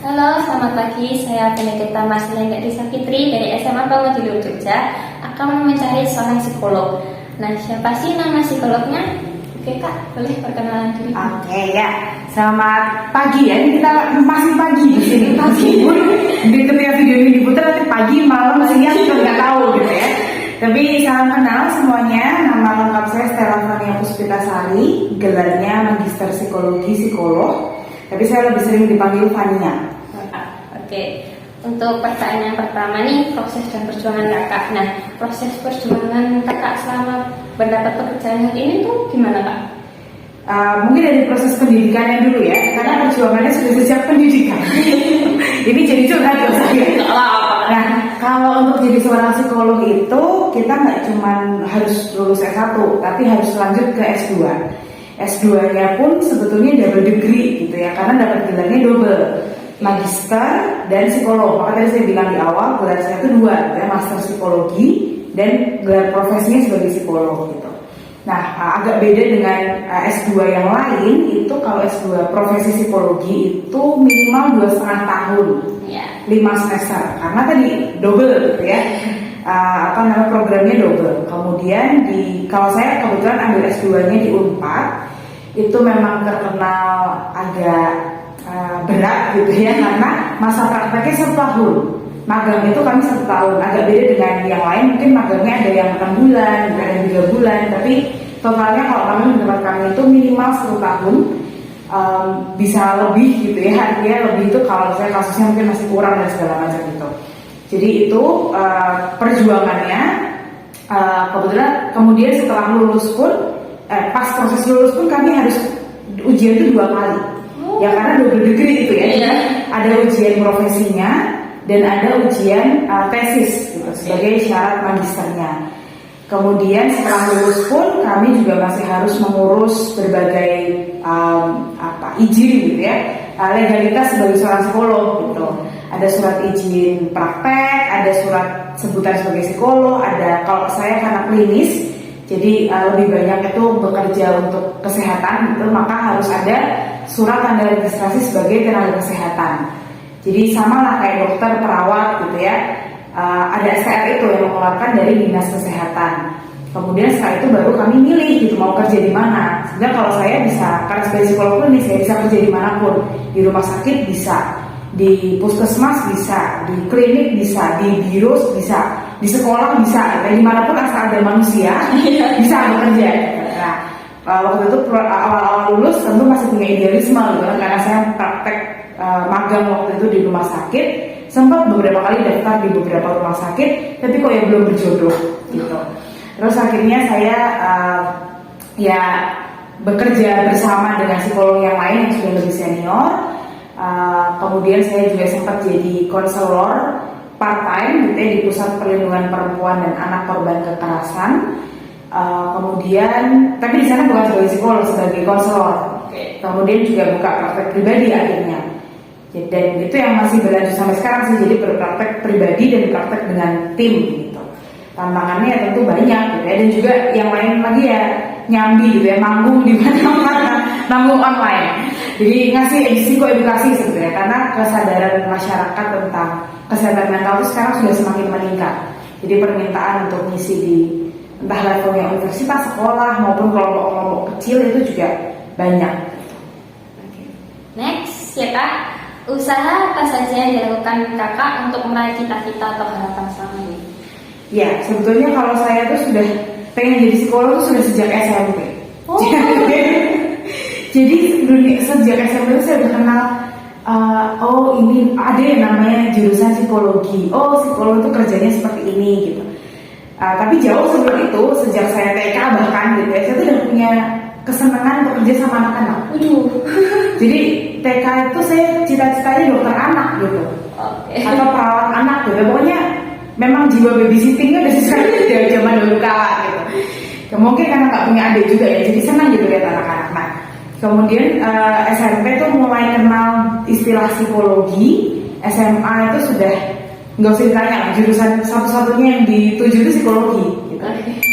Halo, selamat pagi. Saya Benedetta Marcelina Risa Fitri dari SMA Bangun Jogja akan mencari seorang psikolog. Nah, siapa sih nama psikolognya? Oke Kak, boleh perkenalan diri? Oke ya, selamat pagi ya. Ini kita masih pagi di sini. Pagi. Di ketika video ini diputar nanti pagi, malam, siang kita nggak tahu gitu ya. Tapi salam kenal semuanya. Nama lengkap saya Stella Fania Puspitasari, gelarnya Magister Psikologi Psikolog. Tapi saya lebih sering dipanggil Fania. Oke, untuk pertanyaan pertama nih, proses dan perjuangan kakak. Nah, proses perjuangan kakak selama mendapat pekerjaan ini tuh gimana Kak? Mungkin dari proses pendidikannya dulu ya, karena perjuangannya sudah sejak pendidikan. Ini jadi curhat ya saya. Nah, kalau untuk jadi seorang psikolog itu kita nggak cuma harus lulus S1, tapi harus lanjut ke S2. S2-nya pun sebetulnya double degree gitu ya, karena dapat gelarnya double, magister dan psikolog. Maka tadi saya bilang di awal, gelar saya itu dua, ya, master psikologi dan gelar profesinya sebagai psikolog gitu. Nah, agak beda dengan S2 yang lain, itu kalau S2 profesi psikologi itu minimal 2,5 tahun, 5 semester, karena tadi double gitu ya. Programnya double. Kemudian kalau saya kebetulan ambil S2-nya di Unpad, itu memang terkenal agak berat gitu ya, karena masa prakteknya 1 tahun. Magang itu kami 1 tahun, agak beda dengan yang lain. Mungkin magangnya ada yang 6 bulan, ada yang 3 bulan, tapi totalnya kalau kami di tempat kami itu minimal 1 tahun. Bisa lebih gitu ya, artinya lebih itu kalau saya kasusnya mungkin masih kurang dan segala macam gitu. Jadi itu perjuangannya. Kebetulan kemudian setelah lulus pun, pas proses lulus pun kami harus ujian itu 2 kali. Ya karena double degree itu ya. Ada ujian profesinya dan ada ujian tesis gitu, sebagai syarat magisternya. Kemudian setelah lulus pun kami juga masih harus mengurus berbagai izin gitu ya, legalitas sebagai seorang psikolog gitu. Ada surat izin praktek, ada surat sebutan sebagai psikolog, ada kalau saya karena klinis, jadi lebih banyak itu bekerja untuk kesehatan gitu, maka harus ada surat tanda registrasi sebagai tenaga kesehatan. Jadi sama lah kayak dokter, perawat gitu ya. Ada STR itu yang mengeluarkan dari dinas kesehatan. Kemudian setelah itu baru kami milih gitu mau kerja di mana. Sebenarnya kalau saya bisa, karena sebagai psikolog klinis saya bisa kerja dimanapun, di rumah sakit bisa, di puskesmas bisa, di klinik bisa, di biro bisa, di sekolah bisa, dan dimanapun asal ada manusia bisa bekerja. Nah, waktu itu awal-awal lulus tentu masih punya idealisme gitu, karena saya praktek magang waktu itu di rumah sakit, sempat beberapa kali daftar di beberapa rumah sakit, tapi kok ya belum berjodoh gitu. Terus akhirnya saya bekerja bersama dengan psikolog yang lain yang sudah lebih senior. Kemudian saya juga sempat jadi konselor part-time gitu ya, di Pusat Perlindungan Perempuan dan Anak Korban Kekerasan. Kemudian, tapi di sana bukan sebagai psikolog, sebagai konselor. Kemudian juga buka praktek pribadi akhirnya. Dan itu yang masih berlanjut sampai sekarang sih, jadi berpraktek pribadi dan praktek dengan tim gitu. Tantangannya tentu banyak gitu ya, dan juga yang lain lagi ya nyambi gitu ya, manggung di mana-mana, manggung online. Jadi ngasih psikoedukasi sebetulnya, karena kesadaran masyarakat tentang kesehatan mental itu sekarang sudah semakin meningkat. Jadi permintaan untuk ngisi di entah levelnya universitas, sekolah maupun kelompok-kelompok kecil itu juga banyak. Next ya Kak, usaha apa saja yang dilakukan kakak untuk meraih cita-cita atau harapan selama ini? Ya, sebetulnya kalau saya tuh sudah pengen jadi psikolog tuh sudah sejak SMP. Jadi sejak SMP itu saya udah kenal, ini ada yang namanya jurusan psikologi. Oh, psikolog itu kerjanya seperti ini gitu. Tapi jauh sebelum itu, sejak saya TK bahkan gitu ya, saya tuh udah punya kesenangan untuk kerja sama anak-anak. Jadi TK itu saya cita-citanya dokter anak gitu, atau perawat anak gitu. Pokoknya memang jiwa babysittingnya udah sesuai dari zaman dulu kala gitu. Mungkin karena nggak punya adik juga ya, jadi senang gitu lihat anak-anak. Nah, kemudian SMP tuh mulai kenal istilah psikologi. SMA itu sudah nggak usah ditanya, jurusan satu-satunya yang dituju itu psikologi gitu.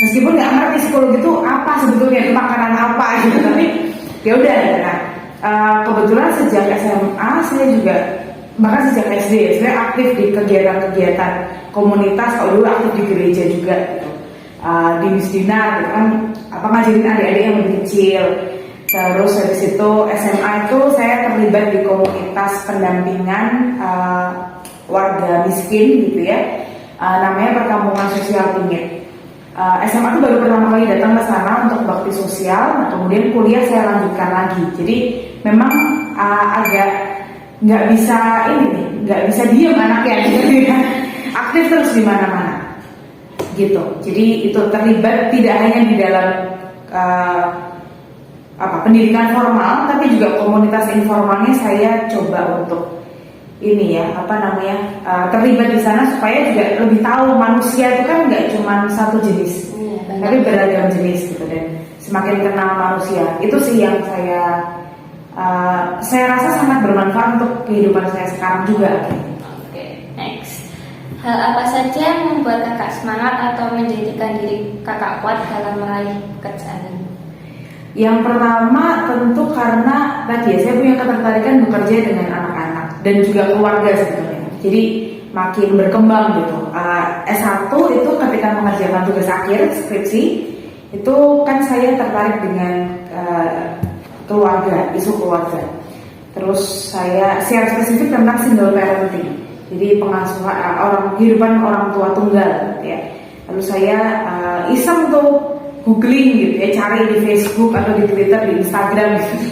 Meskipun nggak ngerti psikologi itu apa sebetulnya, itu makanan apa gitu, tapi ya udah gitu. Nah, kebetulan sejak SMA saya juga bahkan sejak SD ya, sebenarnya aktif di kegiatan-kegiatan komunitas. Kalau dulu aktif di gereja juga gitu. Di Misdinar gitu kan, ngajarin adik-adik yang lebih kecil. Terus habis itu SMA itu saya terlibat di komunitas pendampingan warga miskin gitu ya, namanya Perkampungan Sosial Pingit. SMA itu baru pertama kali datang ke sana untuk bakti sosial. Nah, kemudian kuliah saya lanjutkan lagi. Jadi memang agak nggak bisa diem anaknya gitu ya. Aktif terus di mana-mana gitu. Jadi itu terlibat tidak hanya di dalam pendidikan formal, tapi juga komunitas informalnya saya coba untuk terlibat di sana supaya juga lebih tahu manusia itu kan nggak cuma satu jenis, tapi beragam jenis gitu, dan semakin kenal manusia. Itu sih yang saya rasa sangat bermanfaat untuk kehidupan saya sekarang juga. Oke, next. Hal apa saja yang membuat kakak semangat atau menjadikan diri kakak kuat dalam meraih pekerjaan ini? Yang pertama tentu karena tadi ya, saya punya ketertarikan bekerja dengan anak-anak dan juga keluarga sebetulnya. Jadi makin berkembang gitu. S1 itu ketika mengerjakan tugas akhir skripsi itu kan saya tertarik dengan keluarga, isu keluarga. Terus saya secara spesifik tentang single parenting. Jadi pengasuhan kehidupan orang tua tunggal ya. Lalu saya iseng tuh googling gitu ya, cari di Facebook atau di Twitter, di Instagram gitu.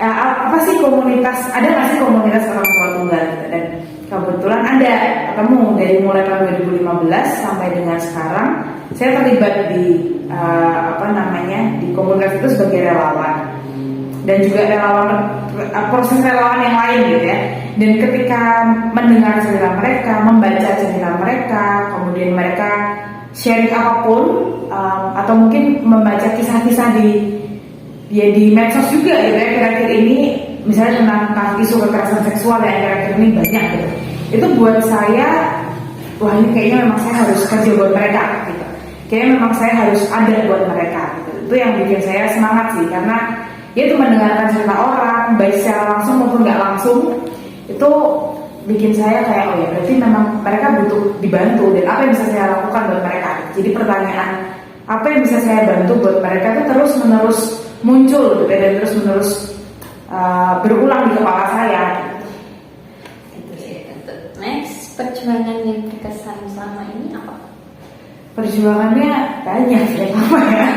Apa sih komunitas, ada nggak sih komunitas orang tua tunggal gitu. Dan kebetulan ada, ketemu dari mulai tahun 2015 sampai dengan sekarang. Saya terlibat di di komunitas itu sebagai relawan dan juga proses relawan yang lain gitu ya. Dan ketika mendengar cerita mereka, membaca cerita mereka, kemudian mereka sharing apapun, atau mungkin membaca kisah-kisah di medsos juga gitu ya, kira-kira ini misalnya tentang isu kekerasan seksual yang kira-kira ini banyak gitu. Itu buat saya, wah ini kayaknya memang saya harus kerja buat mereka gitu. Kayaknya memang saya harus ada buat mereka gitu. Itu yang bikin saya semangat sih, karena ya itu mendengarkan cerita orang baik secara langsung maupun nggak langsung, itu bikin saya kayak oh ya berarti memang mereka butuh dibantu, dan apa yang bisa saya lakukan buat mereka. Jadi pertanyaan apa yang bisa saya bantu buat mereka itu terus menerus muncul gitu, dan terus menerus berulang di kepala saya. Next, perjuangan yang berkesan selama ini apa? Perjuangannya banyak ya.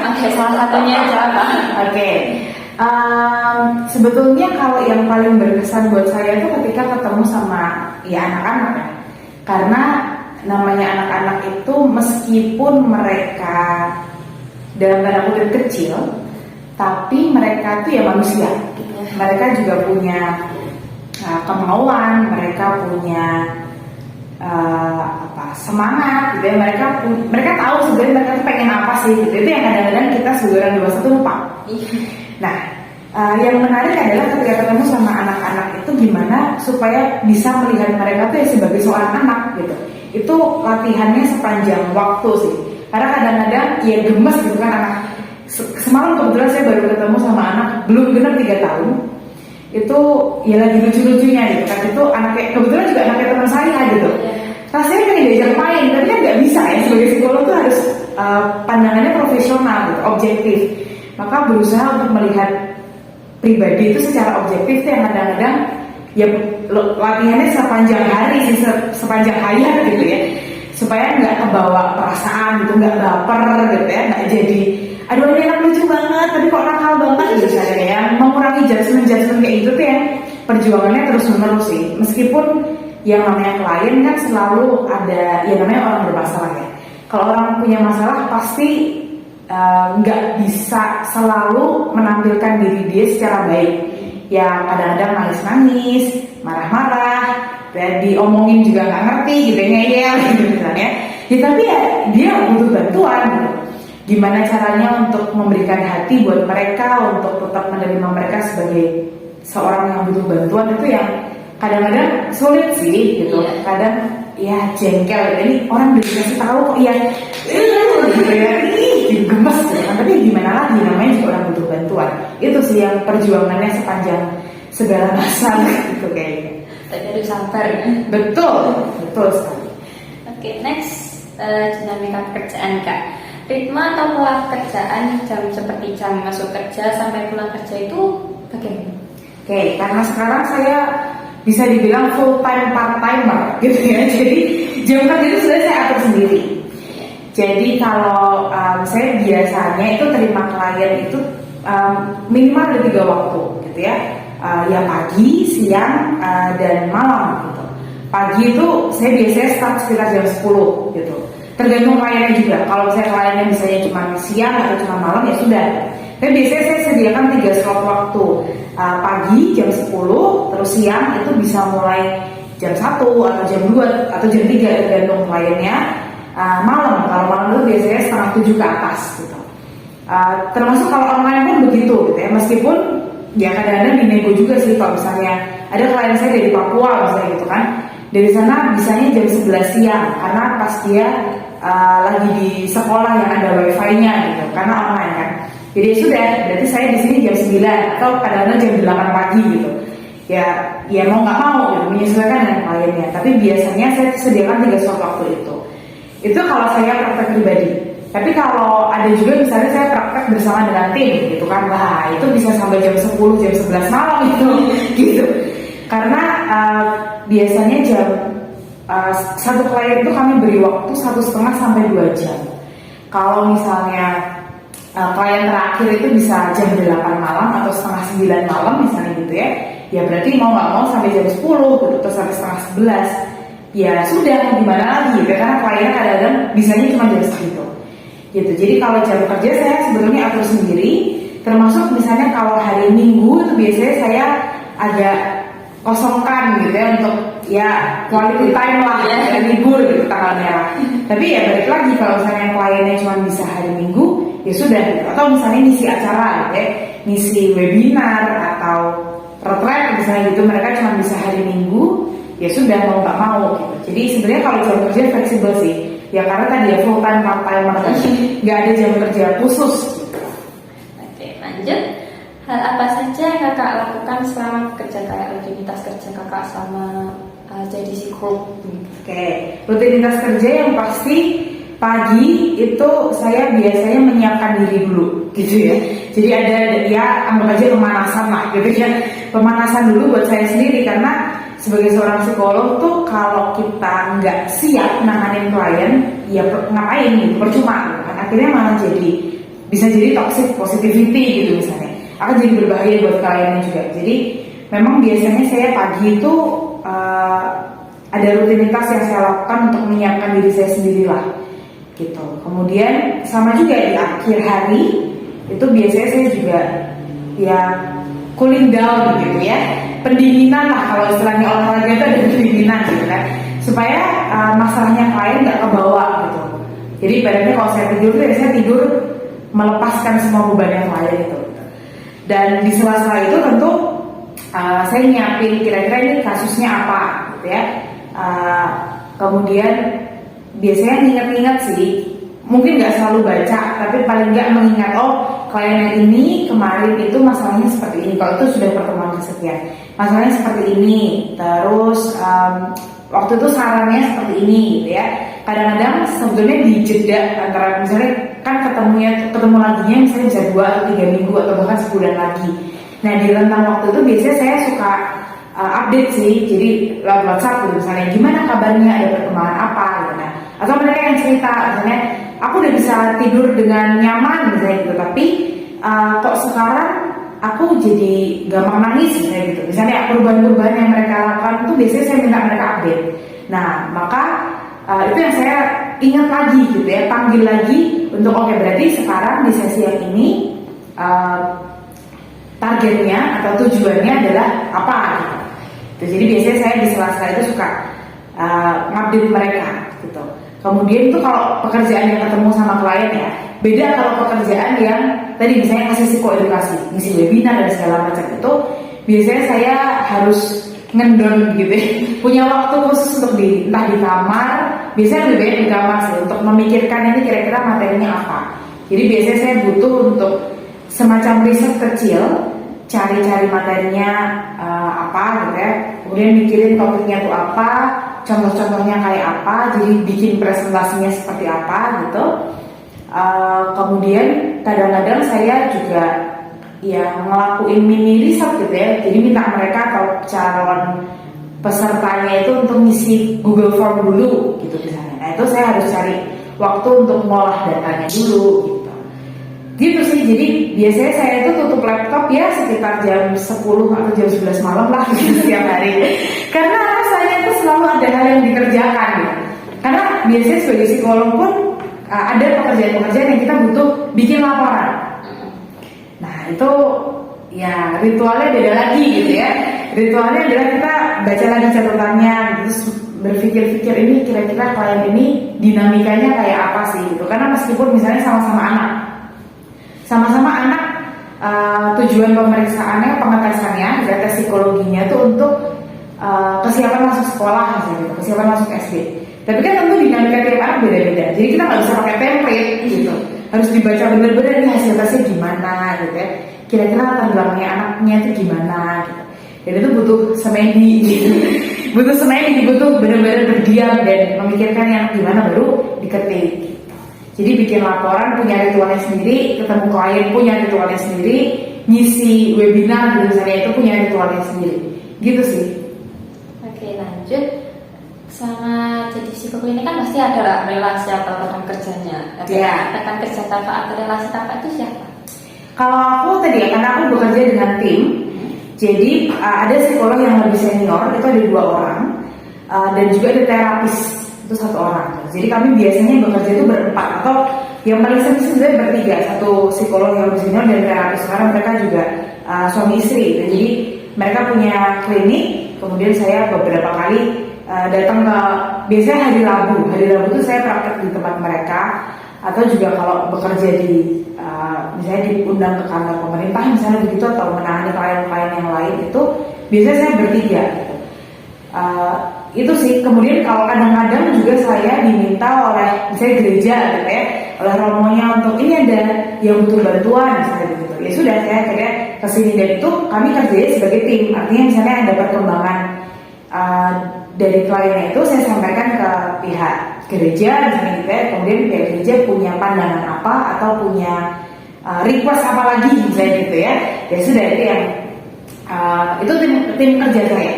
Oke, salah satunya apa? Oke. Sebetulnya kalau yang paling berkesan buat saya itu ketika ketemu sama ya anak-anak ya. Karena namanya anak-anak itu meskipun mereka dalam tanda kutip kecil, tapi mereka itu ya manusia. Mereka juga punya kemauan, mereka punya semangat gitu ya. Mereka tahu sebenarnya mereka tuh pengen apa sih gitu. Itu yang kadang-kadang kita sebagai orang dewasa tuh lupa. Nah, yang menarik adalah ketika ketemu sama anak-anak itu gimana supaya bisa melihat mereka tuh ya sebagai seorang anak gitu. Itu latihannya sepanjang waktu sih. Karena kadang-kadang ya gemes gitu kan anak. Semalam kebetulan saya baru ketemu sama anak belum genap 3 tahun. Itu ya lagi lucu-lucunya gitu kan. Itu anaknya, kebetulan juga anaknya teman saya gitu. Rasanya pengen diajak main, tapi kan nggak bisa ya. Sebagai psikolog tuh harus pandangannya profesional gitu, objektif. Maka berusaha untuk melihat pribadi itu secara objektif tuh yang kadang-kadang ya latihannya sepanjang hari sih, sepanjang hayat gitu ya, supaya nggak kebawa perasaan gitu, nggak baper gitu ya, nggak jadi aduh ini anak lucu banget tapi kok nakal banget gitu misalnya ya, mengurangi judgement kayak gitu tuh ya. Perjuangannya terus menerus sih, meskipun yang namanya klien kan selalu ada ya namanya orang bermasalah ya. Kalau orang punya masalah pasti nggak bisa selalu menampilkan diri dia secara baik. Ya kadang-kadang nangis-nangis, marah-marah, dan diomongin juga nggak ngerti gitu, ngeyel gitu misalnya. Ya tapi ya dia butuh bantuan gitu. Gimana caranya untuk memberikan hati buat mereka, untuk tetap menerima mereka sebagai seorang yang butuh bantuan, itu yang kadang-kadang sulit sih gitu. Kadang ya jengkel, ini orang udah dikasih tahu kok ya gitu ya, gemes gitu kan. Tapi gimana lagi, namanya juga orang butuh bantuan. Itu sih yang perjuangannya sepanjang segala masa gitu kayaknya. Tapi harus sabar. Betul sekali. Oke, next dinamika pekerjaan Kak. Ritme atau pola pekerjaan jam seperti jam masuk kerja sampai pulang kerja itu bagaimana? Oke, karena sekarang saya bisa dibilang full time part timer gitu ya. Jadi jam kerja itu sudah saya atur sendiri. Jadi kalau saya biasanya itu terima klien itu minimal ada 3 waktu gitu ya. Ya pagi, siang, dan malam gitu. Pagi itu saya biasanya start sekitar jam 10 gitu. Tergantung kliennya juga. Kalau saya kliennya misalnya cuma siang atau cuma malam ya sudah. Tapi biasanya saya sediakan 3 slot waktu. Pagi jam 10, terus siang itu bisa mulai jam 1 atau jam 2 atau jam 3 tergantung kliennya. Malam, kalau malam itu biasanya setengah 7 ke atas gitu. Termasuk kalau online pun begitu gitu ya. Meskipun ya kadang-kadang dinego juga sih kalau misalnya ada klien saya dari Papua misalnya gitu kan. Dari sana bisanya jam 11 siang karena pas dia lagi di sekolah yang ada wifi-nya gitu, karena online kan. Jadi sudah, berarti saya di sini jam 9 atau kadang-kadang jam 8 pagi gitu. Ya mau nggak mau gitu, menyesuaikan dengan kliennya. Tapi biasanya saya sediakan 3 slot waktu itu. Itu kalau saya praktek pribadi. Tapi kalau ada juga misalnya saya praktek bersama dengan tim gitu kan, wah itu bisa sampai jam 10, jam 11 malam itu gitu. Karena biasanya jam satu klien itu kami beri waktu 1,5 sampai 2 jam. Kalau misalnya klien terakhir itu bisa jam 8 malam atau setengah 9 malam misalnya gitu ya berarti mau nggak mau sampai jam 10 gitu, terus sampai setengah 11 ya sudah mau gimana lagi gitu, karena kliennya kadang-kadang bisanya cuma jam segitu gitu. Jadi kalau jam kerja saya sebetulnya atur sendiri, termasuk misalnya kalau hari Minggu itu biasanya saya agak kosongkan gitu ya untuk ya quality time lah ya, libur gitu tanggal merah. Tapi ya balik lagi kalau misalnya kliennya cuma bisa hari Minggu ya sudah gitu. Atau misalnya ngisi acara gitu ya, ngisi webinar atau retret misalnya gitu, mereka cuma bisa hari Minggu ya sudah mau nggak mau gitu. Jadi sebenarnya kalau jam kerja fleksibel sih ya, karena tadi ya full time part time nggak ada jam kerja khusus gitu. Oke, lanjut. Hal apa saja yang kakak lakukan selama bekerja, kayak rutinitas kerja kakak sama jadi psikolog? Oke, rutinitas kerja yang pasti pagi itu saya biasanya menyiapkan diri dulu gitu ya. Jadi ada ya anggap aja pemanasan lah gitu ya. Pemanasan dulu buat saya sendiri, karena sebagai seorang psikolog tuh kalau kita nggak siap nanganin klien ya ngapain gitu, percuma gitu kan. Akhirnya malah bisa jadi toxic positivity gitu misalnya, akan jadi berbahaya buat kliennya juga. Jadi memang biasanya saya pagi itu ada rutinitas yang saya lakukan untuk menyiapkan diri saya sendiri lah gitu. Kemudian sama juga di akhir hari itu biasanya saya juga ya cooling down gitu ya, pendinginan lah kalau istilahnya olahraga itu ada pendinginan gitu kan, supaya masalahnya klien nggak kebawa gitu. Jadi ibaratnya kalau saya tidur tuh ya saya tidur melepaskan semua bebannya klien itu. Dan di sela-sela itu tentu saya nyiapin kira-kira ini kasusnya apa gitu ya. Kemudian biasanya ingat-ingat sih, mungkin nggak selalu baca, tapi paling nggak mengingat kliennya ini kemarin itu masalahnya seperti ini. Kalau itu sudah pertemuan kesekian, masalahnya seperti ini. Terus waktu itu sarannya seperti ini gitu ya. Kadang-kadang sebetulnya di jeda antara misalnya kan ketemu laginya misalnya bisa 2 atau 3 minggu atau bahkan sebulan lagi. Nah di rentang waktu itu biasanya saya suka update sih, jadi lewat WhatsApp gitu, misalnya gimana kabarnya, ada perkembangan apa gitu. Nah, atau mereka yang cerita misalnya aku udah bisa tidur dengan nyaman misalnya gitu, tapi kok sekarang aku jadi gampang nangis misalnya gitu. Misalnya perubahan-perubahan yang mereka lakukan itu biasanya saya minta mereka update. Nah maka itu yang saya ingat lagi gitu ya, panggil lagi untuk oke, berarti sekarang di sesi yang ini targetnya atau tujuannya adalah apa gitu. Jadi biasanya saya di sela-sela itu suka ngupdate mereka gitu. Kemudian itu kalau pekerjaan yang ketemu sama klien ya, beda kalau pekerjaan yang tadi misalnya kasih psikoedukasi, ngisi webinar dan segala macam itu, biasanya saya harus ngendon gitu ya, punya waktu khusus untuk entah di kamar, biasanya lebih banyak di kamar sih, untuk memikirkan ini kira-kira materinya apa. Jadi biasanya saya butuh untuk semacam riset kecil, cari-cari materinya apa gitu ya, kemudian mikirin topiknya tuh apa, contoh-contohnya kayak apa, jadi bikin presentasinya seperti apa gitu. Kemudian kadang-kadang saya juga ya ngelakuin mini riset gitu ya, jadi minta mereka atau calon pesertanya itu untuk ngisi Google Form dulu gitu misalnya. Nah itu saya harus cari waktu untuk ngolah datanya dulu gitu sih. Jadi biasanya saya itu tutup laptop ya sekitar jam 10 atau jam 11 malam lah gitu setiap hari, karena rasanya itu selalu ada hal yang dikerjakan gitu. Karena biasanya sebagai psikolog pun ada pekerjaan-pekerjaan yang kita butuh bikin laporan. Nah itu ya ritualnya beda lagi gitu ya. Ritualnya adalah kita baca lagi catatannya, terus berpikir-pikir ini kira-kira klien ini dinamikanya kayak apa sih gitu. Karena meskipun misalnya sama-sama anak, tujuan pemeriksaannya, pengetesannya, tes psikologinya itu untuk kesiapan masuk sekolah misalnya gitu, kesiapan masuk SD. Tapi kan tentu dinamika tiap anak beda-beda. Jadi kita nggak bisa pakai template gitu. Harus dibaca benar-benar nih hasil tesnya gimana gitu ya. Kira-kira latar belakangnya anaknya itu gimana gitu. Dan itu butuh semedi gitu. Butuh semedi, butuh benar-benar berdiam dan memikirkan yang gimana baru diketik gitu. Jadi bikin laporan punya ritualnya sendiri, ketemu klien punya ritualnya sendiri, ngisi webinar gitu misalnya itu punya ritualnya sendiri. Gitu sih. Oke, lanjut. Sama jadi psikolog ini kan pasti ada relasi atau rekan kerjanya. Iya. Rekan kerja kakak atau relasi kakak itu siapa? Kalau aku tadi ya, karena aku bekerja dengan tim, jadi ada psikolog yang lebih senior, itu ada 2 orang, dan juga ada terapis, itu 1 orang. Jadi kami biasanya bekerja itu berempat, atau yang paling sering sebenarnya bertiga, 1 psikolog yang lebih senior dan terapis, karena mereka juga suami istri. Jadi mereka punya klinik, kemudian saya beberapa kali datang ke, biasanya hari Rabu itu saya praktek di tempat mereka, atau juga kalau bekerja di misalnya diundang ke kantor pemerintah misalnya begitu, atau menangani klien-klien yang lain itu biasanya saya bertiga gitu. Itu sih. Kemudian kalau kadang-kadang juga saya diminta oleh misalnya gereja gitu ya, oleh romonya untuk ini ada yang butuh bantuan misalnya begitu, ya sudah saya akhirnya kesini. Dan itu kami kerjanya sebagai tim, artinya misalnya ada perkembangan dari kliennya itu saya sampaikan ke pihak gereja misalnya gitu ya, kemudian pihak gereja punya pandangan apa atau punya request apa lagi misalnya gitu ya, ya sudah itu yang itu tim kerja saya.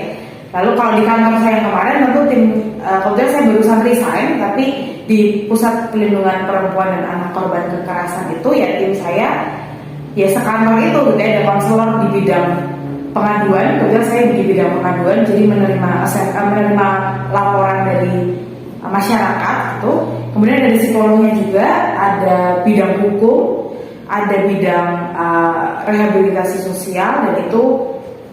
Lalu kalau di kantor saya yang kemarin tentu tim kebetulan saya barusan resign, tapi di pusat pelindungan perempuan dan anak korban kekerasan itu ya tim saya ya sekantor itu gitu ya, ada konselor di bidang pengaduan, kebetulan saya di bidang pengaduan, jadi menerima laporan dari masyarakat itu. Kemudian dari psikolognya juga ada bidang hukum, ada bidang rehabilitasi sosial, dan itu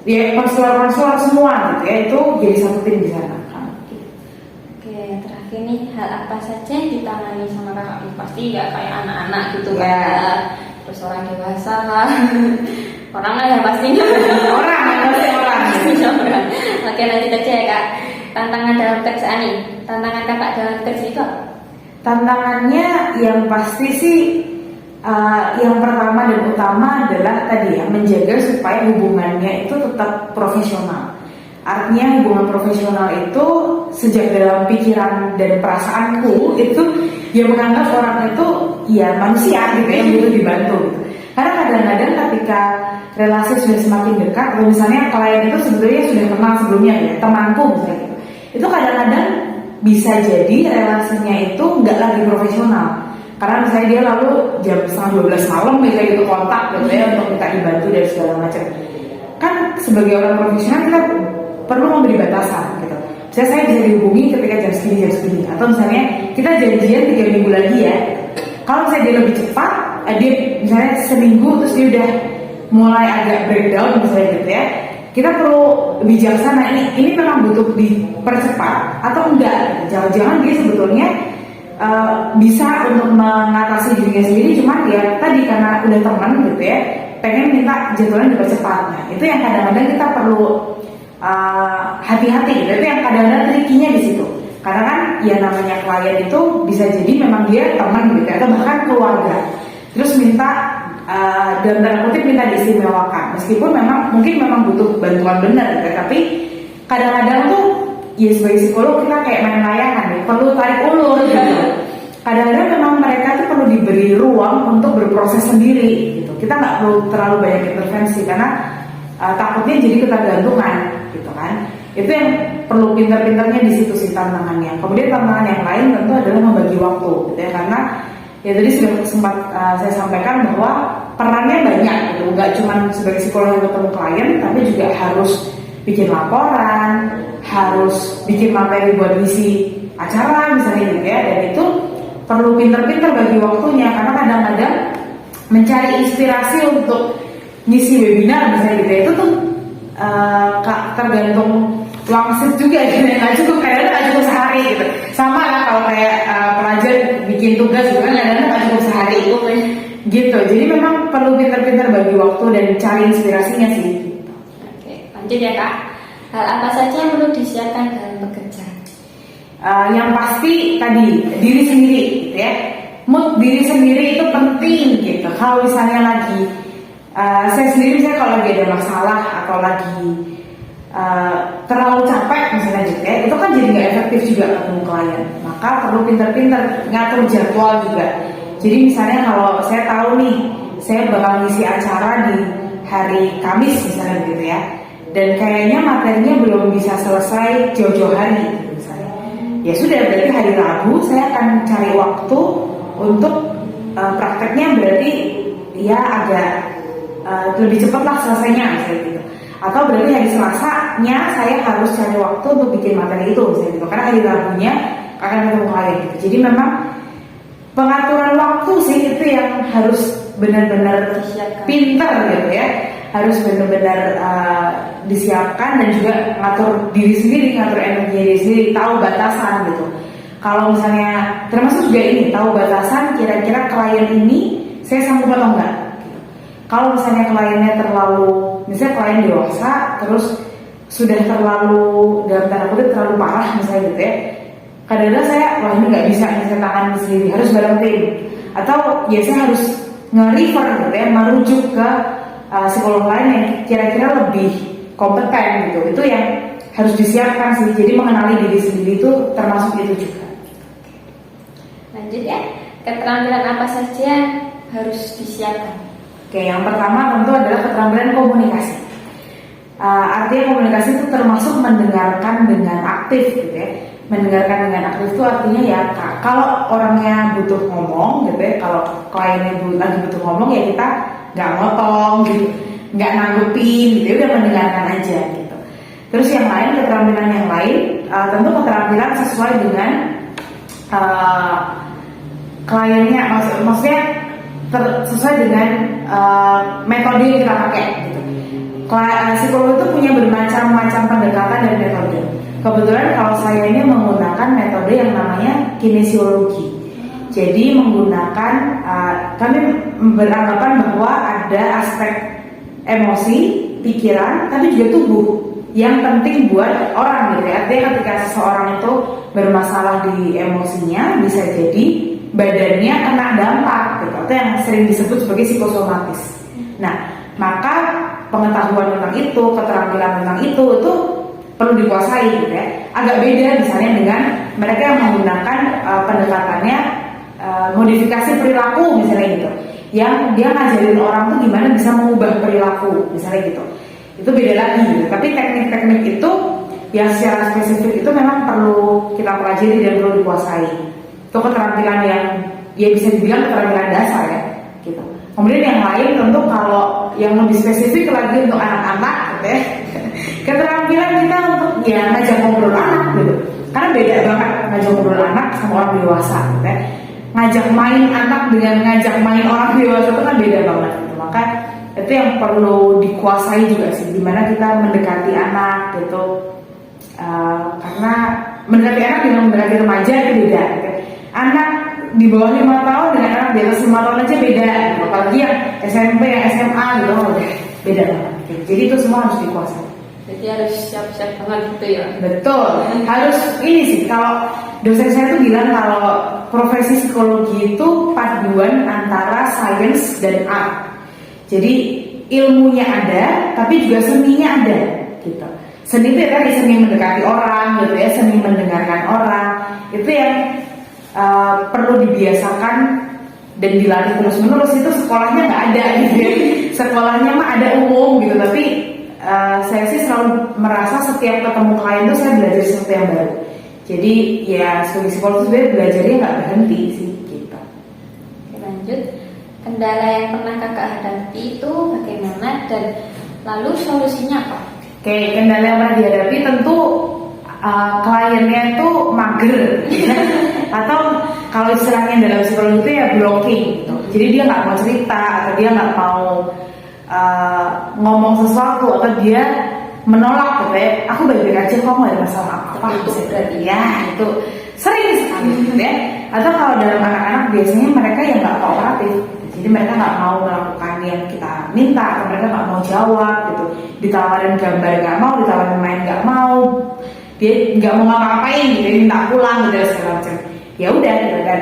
ya konselor semua gitu ya, itu jadi satu tim di sana. Oke, terakhir nih, hal apa saja yang ditangani sama kakak? Pasti nggak kayak anak-anak gitu Ya. kan, terus orang dewasa lah. Orang lah ya pastinya. orang. Oke, lanjut aja ya kak. Tantangan dalam kerjaan nih, tantangan kakak dalam kerja itu apa? Tantangannya yang pasti sih yang pertama dan utama adalah tadi ya, menjaga supaya hubungannya itu tetap profesional. Artinya hubungan profesional itu sejak dalam pikiran dan perasaanku itu ya menganggap orang itu ya manusia gitu ya, yang butuh dibantu gitu. Karena kadang-kadang ketika relasi sudah semakin dekat, atau misalnya klien itu sebetulnya sudah kenal sebelumnya ya, temanku misalnya gitu, itu kadang-kadang bisa jadi relasinya itu nggak lagi profesional. Karena misalnya dia lalu jam 11:30 malam misalnya gitu kontak gitu ya untuk minta dibantu dan segala macam. Kan sebagai orang profesional kita perlu memberi batasan gitu. Misalnya saya bisa dihubungi ketika jam segini, atau misalnya kita janjian 3 minggu lagi ya. Kalau misalnya dia lebih cepat, dia misalnya seminggu terus dia udah mulai agak breakdown misalnya gitu ya, kita perlu bijaksana, ini memang butuh dipercepat atau enggak. Jangan-jangan dia sebetulnya bisa untuk mengatasi dirinya sendiri, cuman ya tadi karena udah teman gitu ya, pengen minta jadwalnya dipercepat. Nah itu yang kadang-kadang kita perlu hati-hati gitu. Itu yang kadang-kadang trikinya di situ. Karena kan ya namanya klien itu bisa jadi memang dia teman gitu atau bahkan keluarga, terus minta dalam tanda kutip minta diistimewakan, meskipun mungkin memang butuh bantuan benar gitu, tapi kadang-kadang tuh ya sebagai psikolog kita kayak main layangan nih, perlu tarik ulur gitu. Kadang-kadang memang mereka tuh perlu diberi ruang untuk berproses sendiri gitu. Kita nggak perlu terlalu banyak intervensi karena takutnya jadi ketergantungan gitu kan. Itu yang perlu pintar-pintarnya di situ sih tantangannya. Kemudian tantangan yang lain tentu adalah membagi waktu gitu ya, karena ya tadi sudah sempat saya sampaikan bahwa perannya banyak gitu, nggak cuma sebagai psikolog yang ketemu klien, tapi juga harus bikin laporan, harus bikin materi buat ngisi acara misalnya gitu ya, dan itu perlu pintar-pintar bagi waktunya karena kadang-kadang mencari inspirasi untuk ngisi webinar misalnya gitu ya, itu tuh tergantung wangsit juga gitu, nggak cukup, kadang-kadang nggak cukup sehari gitu. Sama lah kalau kayak pelajar bikin tugas juga kan kadang-kadang nggak cukup sehari gitu. Jadi memang perlu pintar-pintar bagi waktu dan cari inspirasinya sih. Oke, lanjut ya Kak. Hal apa saja yang perlu disiapkan dalam bekerja? Yang pasti tadi diri sendiri gitu ya, mood diri sendiri itu penting gitu. Kalau misalnya lagi saya sendiri misalnya kalau lagi ada masalah atau lagi terlalu capek misalnya gitu ya, itu kan jadi nggak efektif juga ketemu klien. Maka perlu pintar-pintar ngatur jadwal juga. Jadi misalnya kalau saya tahu nih saya bakal ngisi acara di hari Kamis misalnya gitu ya, dan kayaknya materinya belum bisa selesai jauh-jauh hari gitu misalnya. Ya sudah, berarti hari Rabu saya akan cari waktu untuk prakteknya, berarti ya agak lebih cepat lah selesainya misalnya gitu. Atau berarti hari Selasanya saya harus cari waktu untuk bikin materi itu misalnya gitu, karena hari Rabunya akan ketemu klien gitu. Jadi memang pengaturan waktu sih itu yang harus benar-benar pintar gitu ya, harus benar-benar disiapkan, dan juga ngatur diri sendiri, ngatur energi diri sendiri, tahu batasan gitu. Kalau misalnya termasuk juga ini, tahu batasan kira-kira klien ini saya sanggup atau enggak gitu. Kalau misalnya kliennya terlalu, misalnya klien dewasa terus sudah terlalu dalam tanda kutip terlalu parah misalnya gitu ya, kadang-kadang saya wah ini nggak bisa saya tangan sendiri, harus bareng tim, atau ya saya harus nge-refer gitu ya, merujuk ke psikolog lain yang kira-kira lebih kompeten gitu. Itu yang harus disiapkan sih. Jadi mengenali diri sendiri itu termasuk itu juga. Lanjut ya, keterampilan apa saja harus disiapkan? Oke, yang pertama tentu adalah keterampilan komunikasi. Artinya komunikasi itu termasuk mendengarkan dengan aktif gitu ya. Mendengarkan dengan aktif itu artinya ya kalau orangnya butuh ngomong gitu ya, kalau kliennya lagi butuh ngomong ya kita nggak ngotong gitu, nggak nanggepin gitu, udah mendengarkan aja gitu. Terus yang lain, keterampilan yang lain tentu keterampilan sesuai dengan kliennya, maksudnya sesuai dengan metode yang kita pakai gitu. Psikolog itu punya bermacam-macam pendekatan dan metode. Kebetulan kalau saya ini menggunakan metode yang namanya kinesiologi. Jadi menggunakan, kami beranggapan bahwa ada aspek emosi, pikiran, tapi juga tubuh yang penting buat orang gitu ya. Artinya ketika seseorang itu bermasalah di emosinya, bisa jadi badannya kena dampak gitu, atau yang sering disebut sebagai psikosomatis. Nah, maka pengetahuan tentang itu, keterampilan tentang itu perlu dikuasai gitu ya. Agak beda misalnya dengan mereka yang menggunakan pendekatannya modifikasi perilaku misalnya gitu, yang dia ngajarin orang tuh gimana bisa mengubah perilaku misalnya gitu. Itu beda lagi gitu. Tapi teknik-teknik itu yang secara spesifik itu memang perlu kita pelajari dan perlu dikuasai. Itu keterampilan yang ya bisa dibilang keterampilan dasar ya gitu. Kemudian yang lain tentu kalau yang lebih spesifik lagi untuk anak-anak gitu ya, keterampilan kita untuk ya ngajak ngobrol anak gitu. Karena beda banget ngajak ngobrol anak sama orang dewasa gitu ya. Ngajak main anak dengan ngajak main orang dewasa itu kan beda banget gitu. Maka itu yang perlu dikuasai juga sih, gimana kita mendekati anak gitu. Karena mendekati anak dengan mendekati remaja itu beda gitu. Anak di bawah 5 tahun dengan anak di atas 5 tahun aja beda gitu. Apalagi yang SMP, yang SMA gitu, beda banget gitu. Jadi itu semua harus dikuasai. Jadi harus siap-siap banget gitu ya. Betul, harus ini sih, kalau dosen saya tuh bilang kalau profesi psikologi itu paduan antara sains dan art. Jadi ilmunya ada, tapi juga seninya ada gitu. Seni itu ya tadi, seni mendekati orang gitu ya, seni mendengarkan orang. Itu yang perlu dibiasakan dan dilatih terus menerus. Itu sekolahnya nggak ada gitu ya. Sekolahnya mah ada umum gitu, tapi saya sih selalu merasa setiap ketemu klien itu saya belajar sesuatu yang baru. Jadi ya sebagai psikolog itu sebenarnya belajarnya nggak berhenti sih gitu. Oke, lanjut. Kendala yang pernah kakak hadapi itu bagaimana dan lalu solusinya apa? Oke, kendala yang pernah dihadapi tentu kliennya itu mager ya. Atau kalau istilahnya dalam psikologi itu ya blocking gitu. Jadi dia nggak mau cerita, atau dia nggak mau ngomong sesuatu, atau dia menolak gitu ya. Aku baik-baik aja, kamu ada masalah apa Itu berarti ya, itu sering sekali gitu ya. Atau kalau dalam anak-anak biasanya mereka yang nggak kooperatif, jadi mereka nggak mau melakukan yang kita minta, atau mereka nggak mau jawab gitu. Ditawarin gambar nggak mau, ditawarin main nggak mau, dia nggak mau ngapa-ngapain gitu, minta pulang gitu segala macam. Ya udah gitu kan.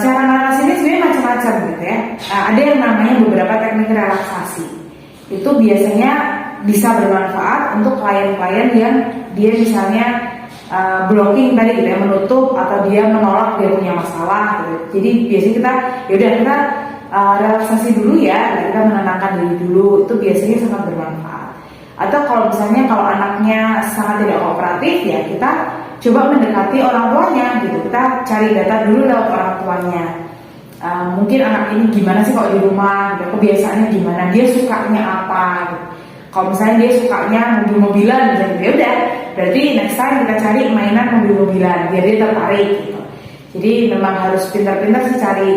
Cara ngatasinnya sebenarnya macam-macam gitu ya. Ada yang namanya beberapa teknik relaksasi. Itu biasanya bisa bermanfaat untuk klien-klien yang dia misalnya blocking tadi gitu ya, menutup atau dia menolak dia punya masalah gitu. Jadi biasanya kita relaksasi dulu ya, kita menenangkan diri dulu, itu biasanya sangat bermanfaat. Atau kalau misalnya kalau anaknya sangat tidak kooperatif ya, kita coba mendekati orang tuanya gitu. Kita cari data dulu lewat orang tuanya. Mungkin anak ini gimana sih kalau di rumah, gitu, kebiasaannya gimana, dia sukanya apa gitu. Kalau misalnya dia sukanya mobil-mobilan gitu, ya udah, berarti next time kita cari mainan mobil-mobilan biar dia tertarik gitu. Jadi memang harus pintar-pintar sih cari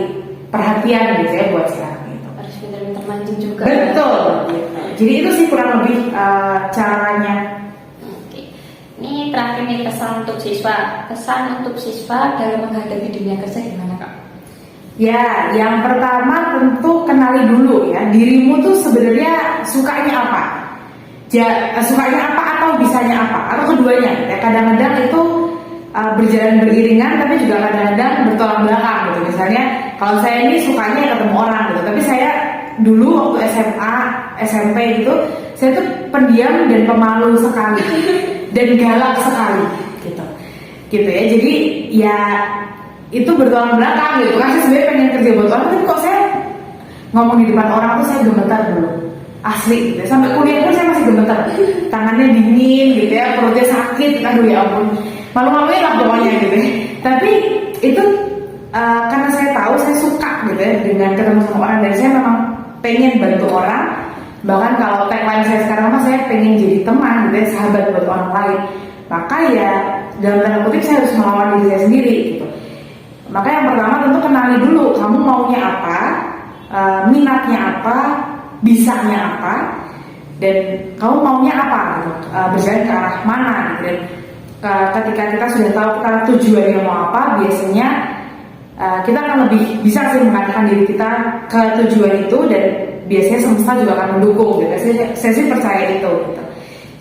perhatian gitu ya buat si anak itu. Harus pintar-pintar mancing juga. Betul. Gitu. Jadi itu sih kurang lebih caranya. Oke. Ini terakhir nih, pesan untuk siswa. Pesan untuk siswa dalam menghadapi dunia kerja gimana kak? Ya, yang pertama tentu kenali dulu ya, dirimu tuh sebenarnya sukanya apa? Sukanya apa atau bisanya apa? Atau keduanya ya. Kadang-kadang itu berjalan beriringan, tapi juga kadang-kadang bertolak belakang gitu. Misalnya kalau saya ini sukanya ketemu orang gitu, tapi saya dulu waktu SMA, SMP gitu, saya tuh pendiam dan pemalu sekali dan galak sekali gitu ya. Jadi ya itu bertolak belakang gitu kan. Saya sebenarnya pengen kerja buat orang, tapi kok saya ngomong di depan orang tuh saya gemetar dulu, asli gitu ya. Sampai kuliah pun saya masih gemetar, tangannya dingin gitu ya, perutnya sakit, aduh ya ampun, malu-maluin lah pokoknya gitu ya. Tapi itu karena saya tahu saya suka gitu ya dengan ketemu sama orang, dan saya memang pengen bantu orang. Bahkan kalau tagline saya sekarang mah saya pengen jadi teman gitu ya, sahabat buat orang lain. Maka ya dalam tanda kutip saya harus melawan diri saya sendiri gitu. Maka yang pertama tentu kenali dulu kamu maunya apa, minatnya apa, bisanya apa, dan kamu maunya apa gitu, berjalan ke arah mana gitu. Dan ketika kita sudah tahu kita tujuannya mau apa, biasanya kita akan lebih bisa sih mengarahkan diri kita ke tujuan itu, dan biasanya semesta juga akan mendukung gitu. Saya sih percaya itu gitu.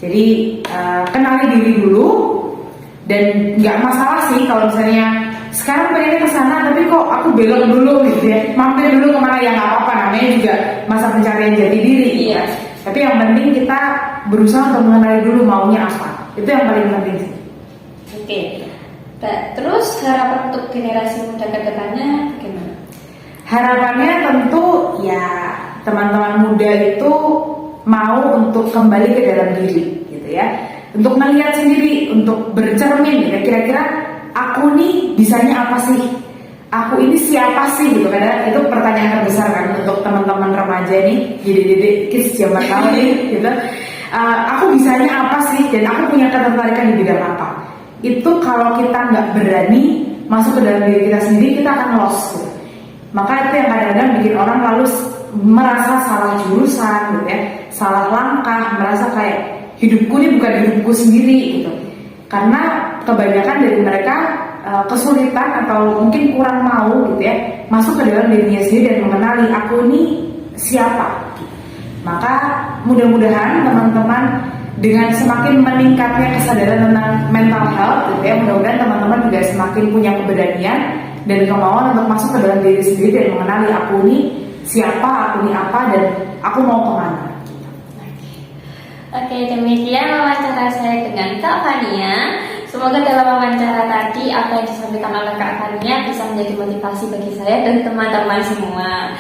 Jadi kenali diri dulu, dan nggak masalah sih kalau misalnya sekarang pengennya ke sana tapi kok aku belok dulu gitu ya, mampir dulu kemana, ya nggak apa-apa, namanya juga masa pencarian jati diri. Iya. Tapi yang penting kita berusaha untuk mengenali dulu maunya apa, itu yang paling penting sih. Oke. Terus harapan untuk generasi muda ke depannya bagaimana? Harapannya tentu ya teman-teman muda itu mau untuk kembali ke dalam diri gitu ya, untuk melihat sendiri, untuk bercermin gitu. Kira-kira aku nih bisanya apa sih? Aku ini siapa sih gitu? Karena itu pertanyaan terbesar kan untuk teman-teman remaja nih, dede-dede kids zaman now nih gitu. Aku bisanya apa sih? Dan aku punya ketertarikan di bidang apa? Itu kalau kita nggak berani masuk ke dalam diri kita sendiri, kita akan lost gitu. Maka itu yang kadang-kadang bikin orang lalu merasa salah jurusan gitu ya, salah langkah, merasa kayak hidupku ini bukan hidupku sendiri gitu. Karena kebanyakan dari mereka kesulitan atau mungkin kurang mau gitu ya masuk ke dalam dirinya sendiri dan mengenali aku ini siapa. Maka mudah-mudahan teman-teman dengan semakin meningkatnya kesadaran tentang mental health gitu ya, mudah-mudahan teman-teman juga semakin punya keberanian dan kemauan untuk masuk ke dalam diri sendiri dan mengenali aku ini siapa, aku ini apa, dan aku mau kemana. Oke, demikian wawancara saya dengan Kak Fania. Semoga dalam wawancara tadi apa yang disampaikan oleh Kak Fania bisa menjadi motivasi bagi saya dan teman-teman semua.